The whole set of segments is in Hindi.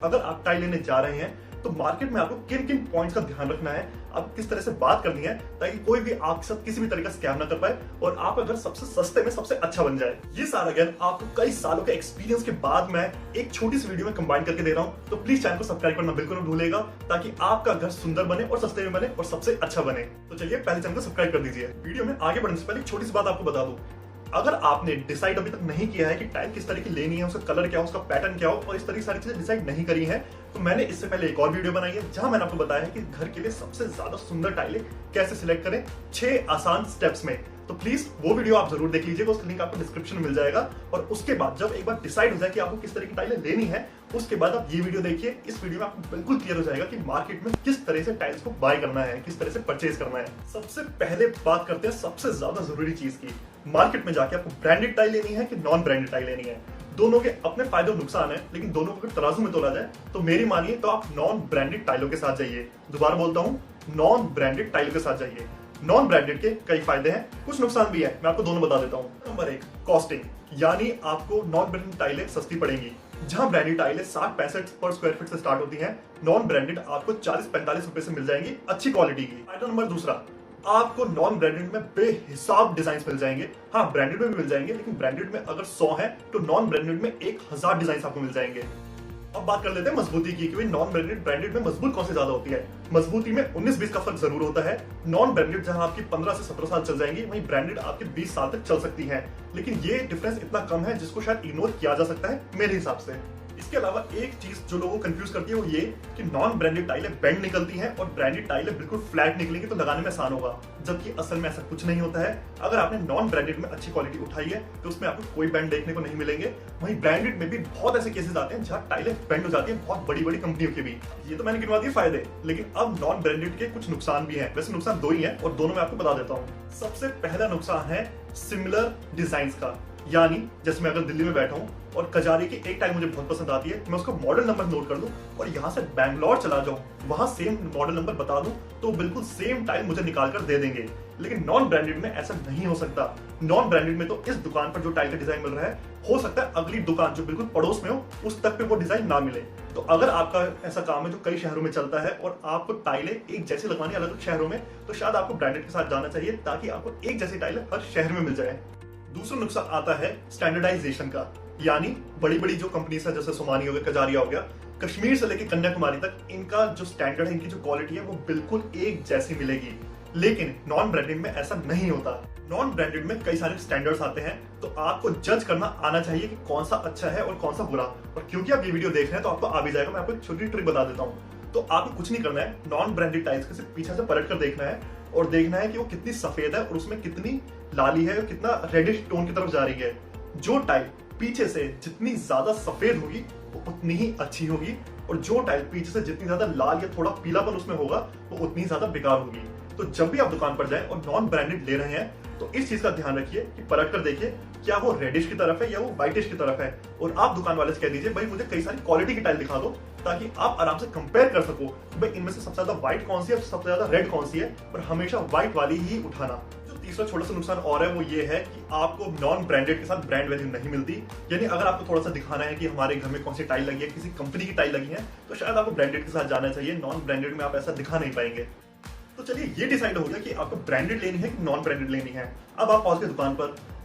अगर आप टाइल लेने जा रहे हैं तो मार्केट में आपको किन किन पॉइंट्स का ध्यान रखना है, आप किस तरह से बात करनी है ताकि कोई भी आपके साथ किसी भी तरह का स्कैम ना कर पाए और आपका घर सबसे सस्ते में सबसे अच्छा बन जाए। ये सारा ज्ञान आपको कई सालों के एक्सपीरियंस के बाद मैं एक छोटी सी वीडियो में कंबाइन करके दे रहा हूं। तो प्लीज चैनल को सब्सक्राइब करना बिल्कुल मत भूलिएगा ताकि आपका घर सुंदर बने और सस्ते में बने और सबसे अच्छा बने। तो चलिए पहले चैनल को सब्सक्राइब कर दीजिए। वीडियो में आगे बढ़ने से पहले एक छोटी सी बात आपको बता दूं, अगर आपने डिसाइड अभी तक नहीं किया है कि टाइल किस तरह की लेनी है, उसका कलर क्या हो, उसका पैटर्न क्या हो और इस तरह की सारी चीजें डिसाइड नहीं करी है, तो मैंने इससे पहले एक और वीडियो बनाई है जहां मैंने आपको बताया है कि घर के लिए सबसे ज्यादा सुंदर टाइलें कैसे सिलेक्ट करें 6 आसान स्टेप्स में। तो प्लीज वो वीडियो आप जरूर देख लीजिएगा, उसका लिंक आपको डिस्क्रिप्शन में मिल जाएगा। और उसके बाद जब एक बार डिसाइड हो जाए कि आपको किस तरह की टाइलें लेनी है, उसके बाद आप ये वीडियो देखिए। इस वीडियो में आपको बिल्कुल क्लियर हो जाएगा कि मार्केट में किस तरह से टाइल्स को बाय करना है, किस तरह से परचेज करना है। सबसे पहले बात करते हैं सबसे ज्यादा जरूरी चीज की। मार्केट में जाके आपको ब्रांडेड टाइल लेनी है कि नॉन ब्रांडेड टाइल लेनी है। दोनों के अपने फायदे और नुकसान है, लेकिन दोनों को अगर तराजू में तोला जाए तो मेरी मानिए तो आप नॉन ब्रांडेड टाइलों के साथ जाइए। दोबारा बोलता हूं, नॉन ब्रांडेड टाइलों के साथ जाइए। नॉन ब्रांडेड के कई फायदे हैं, कुछ नुकसान भी है, मैं आपको दोनों बता देता हूं। नंबर 1, कॉस्टिंग, यानी आपको नॉन ब्रांडेड टाइलें सस्ती पड़ेंगी। जहां ब्रांडेड टाइलें 60-65 पर स्क्वायर फीट से स्टार्ट होती हैं, नॉन ब्रांडेड आपको 40-45 रुपए से मिल जाएंगी अच्छी क्वालिटी की। फायदा नंबर दूसरा, आपको नॉन ब्रांडेड में बेहिसाब डिजाइन मिल जाएंगे। हाँ, ब्रांडेड में भी मिल जाएंगे, लेकिन ब्रांडेड में अगर 100 है तो नॉन ब्रांडेड में 1000 डिजाइन आपको मिल जाएंगे। अब बात कर लेते हैं मजबूती की कि नॉन ब्रांडेड ब्रांडेड में मजबूत कौन से ज्यादा होती है। मजबूती में 19-20 का फर्क जरूर होता है। नॉन ब्रांडेड जहां आपकी 15 से 17 साल चल जाएंगी, वहीं ब्रांडेड आपके 20 साल तक चल सकती है। लेकिन ये डिफरेंस इतना कम है जिसको शायद इग्नोर किया जा सकता है मेरे हिसाब से। इसके अलावा एक चीज जो लोगों को कंफ्यूज करती है वो ये कि नॉन ब्रांडेड टाइलें बेंड निकलती हैं और ब्रांडेड टाइलें बिल्कुल फ्लैट निकलेंगी तो लगाने में आसान होगा, जबकि असल में ऐसा कुछ नहीं होता है। अगर आपने नॉन ब्रांडेड में अच्छी क्वालिटी उठाई है तो उसमें आपको कोई बेंड देखने को नहीं मिलेंगे। वहीं ब्रांडेड में भी बहुत ऐसे केसेस आते हैं जहां टाइलें बेंड हो जाती है, बहुत बड़ी बड़ी कंपनियों के भी। ये तो मैंने गिनवा दिए फायदे, लेकिन अब नॉन ब्रांडेड के कुछ नुकसान भी हैं। वैसे नुकसान 2 ही हैं और दोनों मैं आपको बता देता हूँ। सबसे पहला नुकसान है सिमिलर डिजाइन का, यानी जैसे मैं अगर दिल्ली में बैठा हूं और कजारी की एक टाइल मुझे बहुत पसंद आती है, मैं उसका मॉडल नंबर नोट कर दूं और यहां से बैंगलोर चला जाऊं, वहां सेम मॉडल नंबर बता दूं तो बिल्कुल सेम टाइल मुझे निकाल कर दे देंगे। लेकिन नॉन ब्रांडेड में ऐसा नहीं हो सकता। नॉन ब्रांडेड में तो इस दुकान पर जो टाइल का डिजाइन मिल रहा है, हो सकता है अगली दुकान जो बिल्कुल पड़ोस में हो उस तक पे वो डिजाइन ना मिले। तो अगर आपका ऐसा काम है जो कई शहरों में चलता है और आपको टाइलें एक जैसी लगवानी अलग अलग शहरों में, तो शायद आपको ब्रांडेड के साथ जाना चाहिए ताकि आपको एक जैसी टाइलें हर शहर में मिल जाए। दूसरा नुकसान आता है स्टैंडर्डाइजेशन का, यानी बड़ी बड़ी जो कंपनीज है जैसे सोमानी हो गया, कजारिया हो गया, कश्मीर से लेकर कन्याकुमारी तक इनका जो स्टैंडर्ड है, इनकी जो क्वालिटी है वो बिल्कुल एक जैसी मिलेगी। लेकिन नॉन ब्रांडेड में ऐसा नहीं होता। नॉन ब्रांडेड में कई सारे स्टैंडर्ड्स आते हैं, तो आपको जज करना आना चाहिए कि कौन सा अच्छा है और कौन सा बुरा। और क्योंकि आप ये वीडियो देख रहे हैं तो आपको आ भी जाएगा, मैं आपको एक छोटी ट्रिक बता देता हूँ। तो आपको कुछ नहीं करना है, नॉन ब्रांडेड टाइल्स के सिर्फ पीछे से पलट कर देखना है और देखना है कि वो कितनी सफेद है और उसमें कितनी लाली है और कितना रेडिश टोन की तरफ जा रही है। जो टाइल पीछे से जितनी ज्यादा सफेद होगी वो उतनी ही अच्छी होगी, और जो टाइल पीछे से जितनी ज्यादा लाल या थोड़ा पीलापन उसमें होगा वो उतनी ज्यादा बेकार होगी। तो जब भी आप दुकान पर जाएं और नॉन ब्रांडेड ले रहे हैं तो इस चीज का ध्यान रखिए कि परख कर देखिए क्या वो रेडिश की तरफ है या वो व्हाइटिश की तरफ है। और आप दुकान वाले से कह दीजिए भाई मुझे कई सारी क्वालिटी की टाइल दिखा दो, ताकि आप आराम से कंपेयर कर सको कि भाई इनमें से सबसे ज्यादा व्हाइट कौन सी है, सबसे ज्यादा रेड कौन सी है, और हमेशा व्हाइट वाली ही उठाना। तीसरा छोटा सा नुकसान और है वो ये है कि आपको नॉन ब्रांडेड के साथ ब्रांड वैल्यू नहीं मिलती। यानी अगर आपको थोड़ा सा दिखाना है कि हमारे घर में कौन सी टाइल लगी है, किसी कंपनी की टाइल लगी है, तो शायद आपको ब्रांडेड के साथ जाना चाहिए। नॉन ब्रांडेड में आप ऐसा दिखा नहीं पाएंगे। तो चलिए ये डिसाइड हो गया कि आपको ब्रांडेड लेनी है कि नॉन ब्रांडेड लेनी है। अब आप पहुंच गए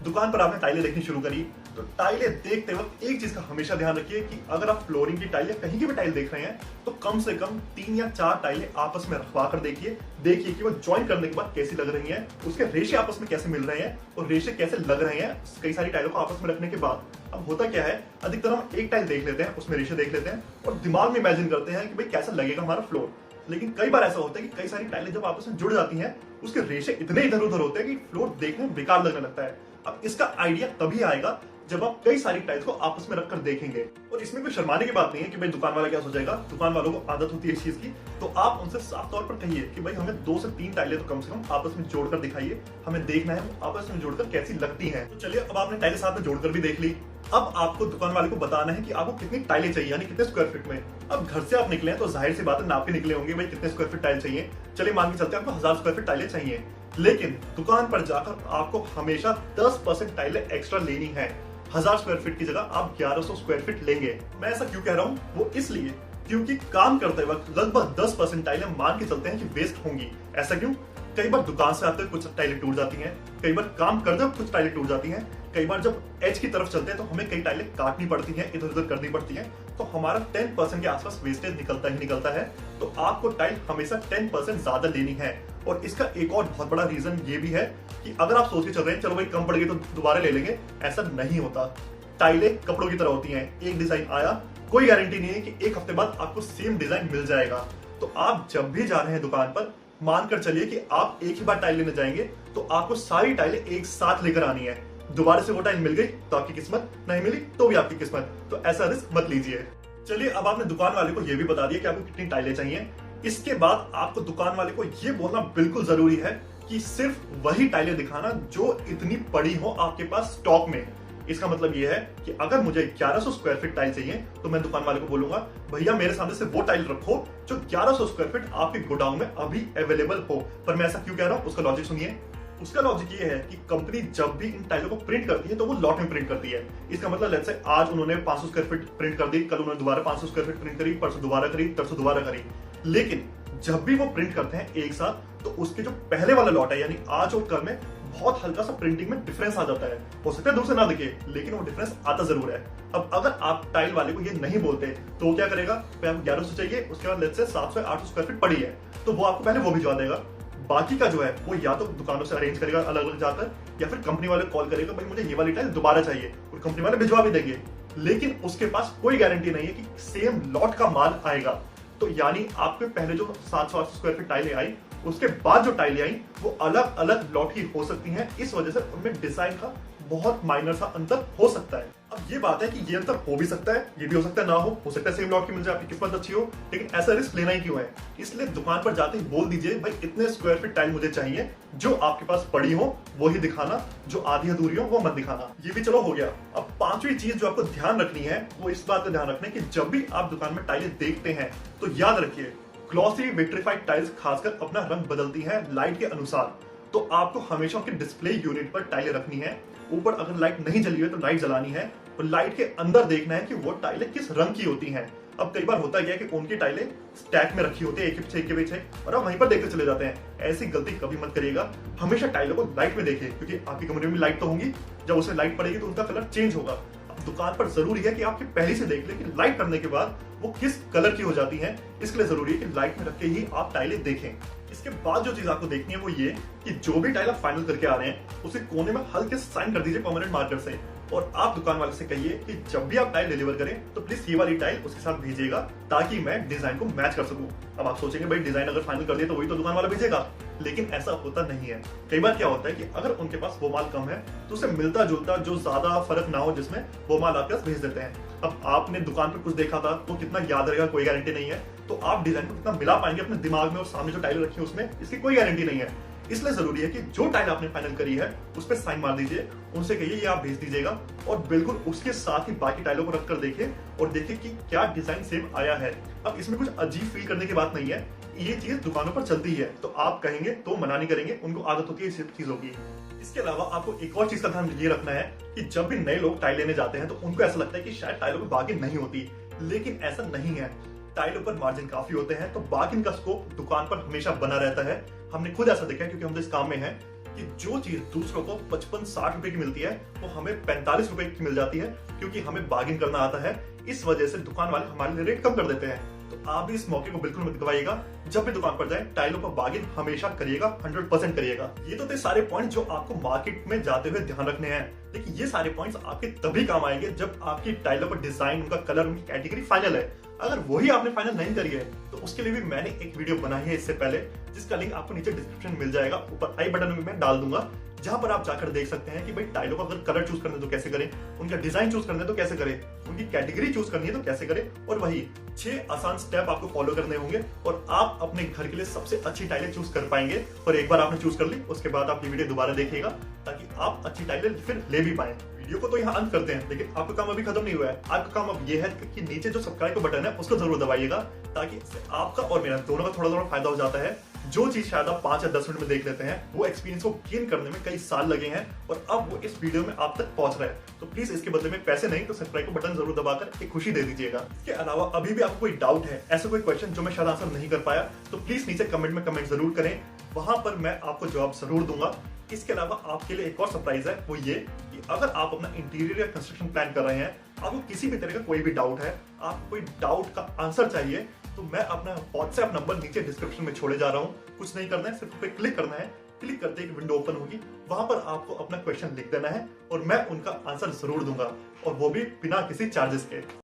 दुकान पर आपने टाइलें देखनी शुरू करी। तो टाइलें देखते वक्त एक चीज का हमेशा ध्यान रखिए कि अगर आप फ्लोरिंग की टाइल या कहीं की भी टाइल देख रहे हैं तो कम से कम 3 या 4 टाइलें आपस में रखवा कर देखिए कि वो ज्वाइन करने के बाद कैसी लग रही हैं, उसके रेशे आपस में कैसे मिल रहे हैं और रेशे कैसे लग रहे हैं कई सारी टाइलों को आपस में रखने के बाद। अब होता क्या है, अधिकतर हम एक टाइल देख लेते हैं, उसमें रेशे देख लेते हैं और दिमाग में इमेजिन करते हैं कि भाई कैसा लगेगा हमारा फ्लोर। लेकिन कई बार ऐसा होता है कि कई सारी टाइलें जब आपस में जुड़ जाती हैं उसके रेशे इतने इधर उधर होते हैं कि फ्लोर देखने में बेकार लगने लगता है। अब इसका आइडिया तभी आएगा जब आप कई सारी टाइल्स को आपस में रखकर देखेंगे। और इसमें कोई शर्माने की बात नहीं है कि भाई दुकान वाला क्या सोचेगा, दुकान वालों को आदत होती है इस चीज की। तो आप उनसे साफ तौर पर कहिए कि भाई हमें 2 से 3 टाइलें तो कम से कम आपस में जोड़कर दिखाइए, हमें देखना है वो आपस में जोड़कर कैसी लगती हैं। तो चलिए अब आपने टाइलें साथ में जोड़कर भी देख ली। अब आपको दुकान वाले को बताना है कि आपको कितनी टाइलें चाहिए, यानी कितने स्क्वायर फीट में। अब घर से आप निकले हैं तो जाहिर सी बात है नाप के निकले होंगे भाई कितने स्क्वायर फीट टाइल चाहिए। चलिए मान के चलते हैं आपको 1000 स्क्वायर फीट टाइलें चाहिए, लेकिन दुकान पर जाकर आपको हमेशा 10% टाइलें एक्स्ट्रा लेनी है। 1000 स्क्वायर फीट की जगह आप 1100 स्क्वायर फीट लेंगे। मैं ऐसा क्यों कह रहा हूँ? वो इसलिए क्योंकि काम करते वक्त लगभग 10% टाइलें मान के चलते हैं कि वेस्ट होंगी। ऐसा क्यों? कई बार दुकान से आते हुए कुछ टाइलें टूट जाती हैं, कई बार काम करते हुए कुछ टाइलें टूट जाती हैं, कई बार जब एज की तरफ चलते हैं तो हमें कई टाइलें काटनी पड़ती हैं, इधर उधर करनी पड़ती हैं, तो हमारा 10% के आसपास वेस्टेज निकलता ही निकलता है। तो आपको टाइल हमेशा 10% ज्यादा लेनी है। और इसका एक और बहुत बड़ा रीजन ये भी है कि अगर आप सोच के चल रहे हैं चलो भाई कम पड़ गई तो दोबारा ले लेंगे, ऐसा नहीं होता। टाइलें कपड़ों की तरह होती हैं, एक डिजाइन आया, कोई गारंटी नहीं है कि एक हफ्ते बाद आपको सेम डिजाइन मिल जाएगा। तो आप जब भी जा रहे हैं दुकान पर, मानकर चलिए कि आप एक ही बार टाइल लेने जाएंगे तो आपको सारी टाइलें एक साथ लेकर आनी है। दोबारा से वो टाइल मिल गई तो आपकी किस्मत, नहीं मिली तो भी आपकी किस्मत। तो ऐसा रिस्क मत लीजिए। चलिए, अब आपने दुकान वाले को ये भी बता दिया कि आपको कितनी टाइलें चाहिए। इसके बाद आपको दुकान वाले को ये बोलना बिल्कुल जरूरी है कि सिर्फ वही टाइलें दिखाना जो इतनी पड़ी हो आपके पास स्टॉक में। इसका मतलब ये है कि अगर मुझे 1100 स्क्वायर फीट टाइल चाहिए तो मैं दुकान वाले को बोलूंगा भैया मेरे सामने से वो टाइल रखो जो 1100 स्क्वायर फीट आपके गोडाउन में अभी अवेलेबल हो। पर मैं ऐसा क्यों कह रहा हूं, उसका लॉजिक सुनिए। उसका लॉजिक ये है कि कंपनी जब भी इन टाइलों को प्रिंट करती है तो वो लॉट में प्रिंट करती है। इसका मतलब लेट्स से आज उन्होंने 500 स्क्वायर फीट प्रिंट कर दी, कल उन्होंने दोबारा 500 स्क्वायर फीट प्रिंट करी, परसों दोबारा करी, तरसों दोबारा करी। लेकिन जब भी वो प्रिंट करते हैं एक साथ तो उसके जो पहले वाला लॉट है यानी आज और कल में बहुत हल्का सा प्रिंटिंग में डिफरेंस आ जाता है। हो सकता है दूर से ना दिखे लेकिन वो डिफरेंस आता जरूर है। अब अगर आप टाइल वाले को ये नहीं बोलते तो वो क्या करेगा? आपको 1100 चाहिए, उसके बाद लेट्स से 700-800 स्क्वायर फीट पड़ी है तो वो आपको पहले वो भिजवा देगा। बाकी का जो है वो या तो दुकानों से अरेंज करेगा अलग अलग जाकर, या फिर कंपनी वाले कॉल करेगा भाई मुझे ये वाली टाइल दोबारा चाहिए, और कंपनी वाले भिजवा भी देंगे। लेकिन उसके पास कोई गारंटी नहीं है कि सेम लॉट का माल आएगा। तो यानी आपके पहले जो 700-800 स्क्वायर फीट टाइलें आई, उसके बाद जो टाइलें आई वो अलग अलग लॉट की हो सकती हैं। इस वजह से उनमें डिजाइन का बहुत माइनर सा अंतर हो सकता है। अब ये बात है कि ये अंतर हो भी सकता है, ये भी हो सकता है ना हो सकता है सेम लॉट की मिल जाए, आपकी किस्मत अच्छी हो, लेकिन ऐसा रिस्क लेना ही क्यों है? इसलिए दुकान पर जाते ही बोल दीजिए भाई इतने स्क्वायर फीट टाइल मुझे चाहिए, जो आपके पास पड़ी हो वो ही दिखाना, जो आधी अधूरी हो वो मत दिखाना। ये भी चलो हो गया। अब पांचवी चीज जो आपको ध्यान रखनी है वो इस बात का ध्यान रखना है कि जब भी आप दुकान में टाइलें देखते हैं तो याद रखिए ग्लॉसी विट्रीफाइड टाइल्स खासकर अपना रंग बदलती है लाइट के अनुसार। तो आपको हमेशा उनके डिस्प्ले यूनिट पर टाइलें रखनी है। ऊपर अगर लाइट नहीं जली हुई तो लाइट जलानी है, और लाइट के अंदर देखना है कि वो टाइलें किस रंग की होती हैं। अब कई बार होता है कि उनकी टाइलें स्टैक में रखी होती है एक के पीछे और आप वहीं पर देखते चले जाते हैं। ऐसी गलती कभी मत करिएगा। हमेशा टाइलों को लाइट में देखिए, क्योंकि आपकी कमरे में लाइट तो होंगी, जब उसमें लाइट पड़ेगी तो उनका कलर चेंज होगा। दुकान पर जरूरी है कि आपके पहले से देख ले कि लाइट करने के बाद वो किस कलर की हो जाती है। इसके लिए जरूरी है कि लाइट में रख के ही आप टाइलें देखें। इसके बाद जो चीज आपको देखनी है वो ये कि जो भी टाइल आप फाइनल करके आ रहे हैं उसे कोने में हल्के साइन कर दीजिए परमानेंट मार्कर से, और आप दुकान वाले से कहिए कि जब भी आप टाइल डिलीवर करें तो प्लीज ये वाली टाइल उसके साथ भेजिएगा ताकि मैं डिजाइन को मैच कर सकूं। अब आप सोचेंगे भाई डिजाइन अगर फाइनल कर दिया तो वही तो दुकान वाला भेजेगा, लेकिन ऐसा होता नहीं है। कई बार क्या होता है कि अगर उनके पास वो माल कम है तो उसे मिलता जुलता जो ज्यादा फर्क ना हो जिसमें वो माल आपके पास भेज देते हैं। अब आपने दुकान पर कुछ देखा था वो कितना याद रहेगा कोई गारंटी नहीं है, तो आप डिजाइन को कितना मिला पाएंगे अपने दिमाग में और सामने जो टाइल रखी है उसमें, इसकी कोई गारंटी नहीं है। इसलिए जरूरी है कि जो टाइल आपने फाइनल करी है उस पर साइन मार दीजिए, उनसे कहिए ये आप भेज दीजिएगा, और बिल्कुल उसके साथ ही बाकी टाइलों को रख कर देखिए और देखिए कि क्या डिजाइन सेम आया है। अब इसमें कुछ अजीब फील करने की बात नहीं है, ये चीज दुकानों पर चलती है, तो आप कहेंगे तो मना नहीं करेंगे, उनको आदत होती है इस चीजों की। इसके अलावा आपको एक और चीज का ध्यान ये रखना है कि जब भी नए लोग टाइल लेने जाते हैं तो उनको ऐसा लगता है कि शायद टाइलों में बार्गेन नहीं होती, लेकिन ऐसा नहीं है। टाइलों पर मार्जिन काफी होते हैं तो बार्गेन का स्कोप दुकान पर हमेशा बना रहता है। हमने खुद ऐसा देखा है क्योंकि हम तो इस काम में हैं कि जो चीज दूसरों को 55-60 रुपए की मिलती है वो हमें 45 रुपए की मिल जाती है, क्योंकि हमें बार्गेन करना आता है। इस वजह से दुकान वाले हमारे लिए रेट कम कर देते हैं। तो आप भी इस मौके को बिल्कुल मत गवाइएगा। जब भी दुकान पर जाए टाइलों पर बार्गेन हमेशा करिएगा, 100% करिएगा। ये तो थे सारे पॉइंट जो आपको मार्केट में जाते हुए ध्यान रखने हैं, लेकिन ये सारे पॉइंट्स आपके तभी काम आएंगे जब आपकी टाइलों पर डिजाइन, उनका कलर, उनकी कैटेगरी फाइनल है। अगर वही आपने फाइनल नहीं करी है तो उसके लिए भी मैंने एक वीडियो बनाई है इससे पहले, जिसका लिंक आपको नीचे डिस्क्रिप्शन में मिल जाएगा, ऊपर आई बटन में मैं डाल दूंगा, जहां पर आप जाकर देख सकते हैं कि भाई टाइलों का अगर कलर चूज करना है तो कैसे करें, उनका डिजाइन चूज करना है तो कैसे करें, उनकी कैटेगरी चूज करनी है तो कैसे करें, और वही 6 आसान स्टेप आपको फॉलो करने होंगे और आप अपने घर के लिए सबसे अच्छी टाइलें चूज कर पाएंगे। और एक बार आपने चूज कर ली उसके बाद आप ये वीडियो दोबारा देखिएगा ताकि आप अच्छी टाइलें फिर ले भी पाए। वीडियो को तो यहाँ अंत करते हैं, लेकिन आपका काम अभी खत्म नहीं हुआ है। आपका काम अब ये है कि नीचे जो सब्सक्राइब का बटन है उसको जरूर दबाइएगा, ताकि आपका और मेरा दोनों का थोड़ा थोड़ा फायदा हो जाता है। जो चीज शायद आप 5 या 10 मिनट में देख लेते हैं, वो एक्सपीरियंस को गेन करने में कई साल लगे हैं और अब वो इस वीडियो में आप तक पहुंच रहे हैं। तो प्लीज इसके बदले में पैसे नहीं तो सब्सक्राइब का बटन जरूर दबाकर एक खुशी दे दीजिएगा। इसके अलावा अभी भी आपको कोई डाउट है, ऐसा कोई क्वेश्चन जो मैं शायद आंसर नहीं कर पाया, तो प्लीज नीचे कमेंट में कमेंट जरूर करें, वहां पर मैं आपको जवाब जरूर दूंगा। इसके अलावा आपके लिए एक और सरप्राइज है, वो ये कि अगर आप अपना इंटीरियर या कंस्ट्रक्शन प्लान कर रहे हैं, आपको किसी भी तरह का कोई भी डाउट है, आपको कोई डाउट का आंसर चाहिए, तो मैं अपना व्हाट्सएप नंबर नीचे डिस्क्रिप्शन में छोड़े जा रहा हूं। कुछ नहीं करना है, सिर्फ पे क्लिक करना है। क्लिक करते ही एक विंडो ओपन होगी, वहां पर आपको अपना क्वेश्चन लिख देना है और मैं उनका आंसर जरूर दूंगा, और वो भी बिना किसी चार्जेस के।